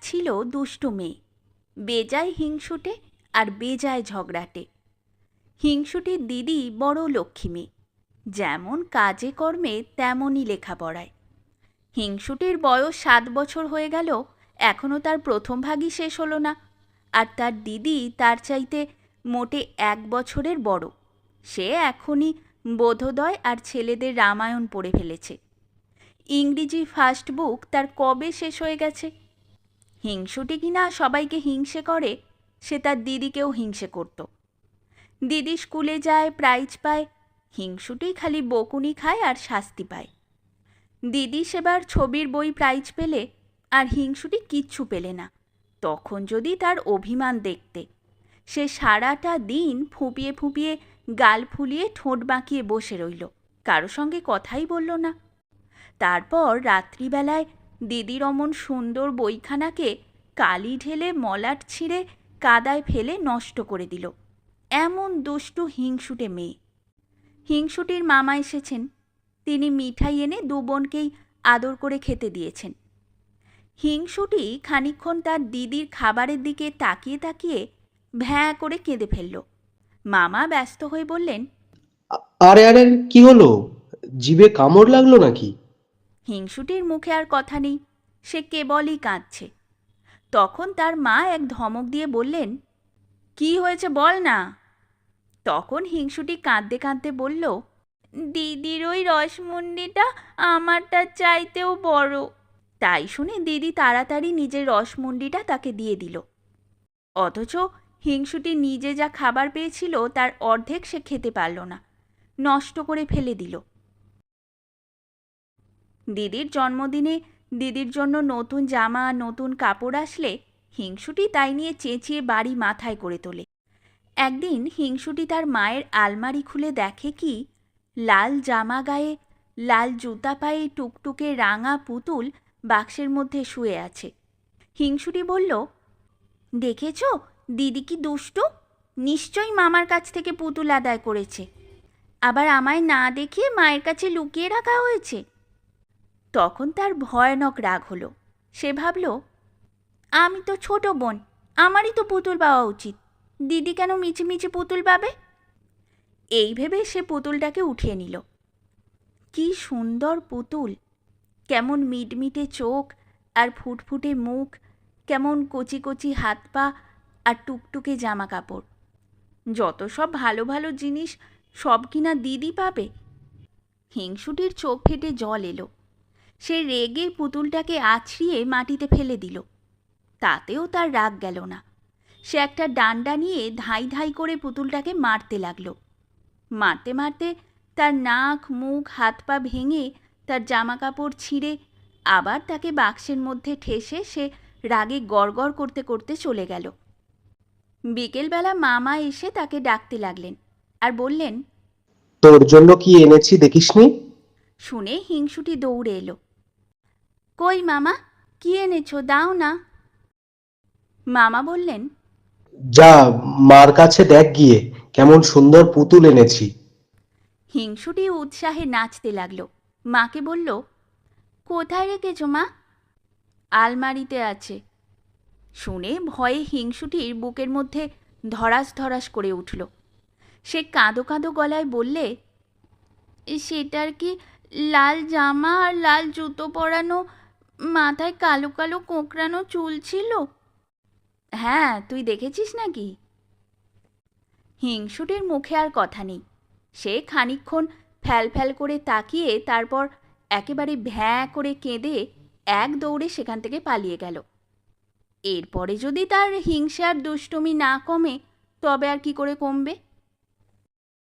ছিল দুষ্টু মেয়ে, বেজায় হিংসুটে আর বেজায় ঝগড়াটে। হিংসুটির দিদি বড় লক্ষ্মী মেয়ে, যেমন কাজে কর্মে তেমনই লেখাপড়ায়। হিংসুটির বয়স 7 বছর হয়ে গেল, এখনও তার প্রথম ভাগই শেষ হলো না। আর তার দিদি তার চাইতে মোটে 1 বছরের বড়। সে এখনই বোধোদয় আর ছেলেদের রামায়ণ পড়ে ফেলেছে। ইংরেজি ফার্স্ট বুক তার কবে শেষ হয়ে গেছে। হিংসুটি কিনা সবাইকে হিংসে করে, সে তার দিদিকেও হিংসে করত। দিদি স্কুলে যায়, প্রাইজ পায়, হিংসুটি খালি বকুনি খায় আর শাস্তি পায়। দিদি সেবার ছবির বই প্রাইজ পেলে, আর হিংসুটি কিচ্ছু পেলে না। তখন যদি তার অভিমান দেখতে, সে সারাটা দিন ফুঁপিয়ে ফুঁপিয়ে গাল ফুলিয়ে ঠোঁট বাঁকিয়ে বসে রইল, কারো সঙ্গে কথাই বলল না। তারপর রাত্রিবেলায় দিদির অমন সুন্দর বইখানাকে কালি ঢেলে মলাট ছিঁড়ে কাদায় ফেলে নষ্ট করে দিল। এমন দুষ্টু হিংসুটে মেয়ে। হিংসুটির মামা এসেছেন, তিনি মিঠাই এনে 2 বোনকেই আদর করে খেতে দিয়েছেন। হিংসুটি খানিকক্ষণ তার দিদির খাবারের দিকে তাকিয়ে তাকিয়ে ভ্যাঁ করে কেঁদে ফেলল। মামা ব্যস্ত হয়ে বললেন, আরে আরে, কি হলো? জিভে কামড় লাগলো নাকি? হিংসুটির মুখে আর কথা নেই, সে কেবলই কাঁদছে। তখন তার মা এক ধমক দিয়ে বললেন, কি হয়েছে বল না। তখন হিংসুটি কাঁদতে কাঁদতে বলল, দিদির ওই রসমুন্ডিটা আমারটার চাইতেও বড়। তাই শুনে দিদি তাড়াতাড়ি নিজের রসমুন্ডিটা তাকে দিয়ে দিল। অথচ হিংসুটি নিজে যা খাবার পেয়েছিল তার অর্ধেক সে খেতে পারল না, নষ্ট করে ফেলে দিল। দিদির জন্মদিনে দিদির জন্য নতুন জামা নতুন কাপড় আসলে হিংসুটি তাই নিয়ে চেঁচিয়ে বাড়ি মাথায় করে তোলে। একদিন হিংসুটি তার মায়ের আলমারি খুলে দেখে কি, লাল জামা গায়ে লাল জুতা পায়ে টুকটুকে রাঙা পুতুল বাক্সের মধ্যে শুয়ে আছে। হিংসুটি বলল, দেখেছ দিদি কি দুষ্টু, নিশ্চয়ই মামার কাছ থেকে পুতুল আদায় করেছে, আবার আমায় না দেখিয়ে মায়ের কাছে লুকিয়ে রাখা হয়েছে। তখন তার ভয়ানক রাগ হলো। সে ভাবল, আমি তো ছোট বোন, আমারই তো পুতুল পাওয়া উচিত, দিদি কেন মিছিমিছি পুতুল পাবে। এই ভেবে সে পুতুলটাকে উঠিয়ে নিল। কি সুন্দর পুতুল, কেমন মিটমিটে চোখ আর ফুটফুটে মুখ, কেমন কচি কচি হাত পা আর টুকটুকে জামা কাপড়। যত সব ভালো ভালো জিনিস সব কিনা দিদি পাবে। হিংসুটির চোখ ফেটে জল এলো। সে রেগে পুতুলটাকে আছড়িয়ে মাটিতে ফেলে দিল। তাতেও তার রাগ গেল না। সে একটা ডান্ডা নিয়ে ধাই ধাই করে পুতুলটাকে মারতে লাগলো। মারতে মারতে তার নাক মুখ হাত পা ভেঙে তার জামা কাপড় ছিঁড়ে আবার তাকে বাক্সের মধ্যে ঠেসে সে রাগে গড়গড় করতে করতে চলে গেল। বিকেলবেলা মামা এসে তাকে ডাকতে লাগলেন আর বললেন, তোর জন্য কি এনেছি দেখিসনি? শুনে হিংসুটি দৌড়ে এলো। কই মামা, কি এনেছো, দাও না। মামা বললেন, যা, মার কাছে দেখ গিয়ে, কেমন সুন্দর পুতুল এনেছি। হিংসুটি উৎসাহে নাচতে লাগলো। মাকে বলল, কোথায় রেখেছো মা? আলমারিতে আছে। শুনে ভয়ে হিংসুটির বুকের মধ্যে ধড়াস ধড়াস করে উঠল। সে কাঁদো কাঁদো গলায় বললে, সেটার কি লাল জামা আর লাল জুতো পরানো, মাথায় কালো কালো কোঁকড়ানো চুল ছিল? হ্যাঁ, তুই দেখেছিস নাকি? হিংসুটির মুখে আর কথা নেই। সে খানিকক্ষণ ফ্যাল ফ্যাল করে তাকিয়ে তারপর একেবারে ভ্যাঁ করে কেঁদে এক দৌড়ে সেখান থেকে পালিয়ে গেল। এরপরে যদি তার হিংসা আর দুষ্টুমি না কমে, তবে আর কি করে কমবে?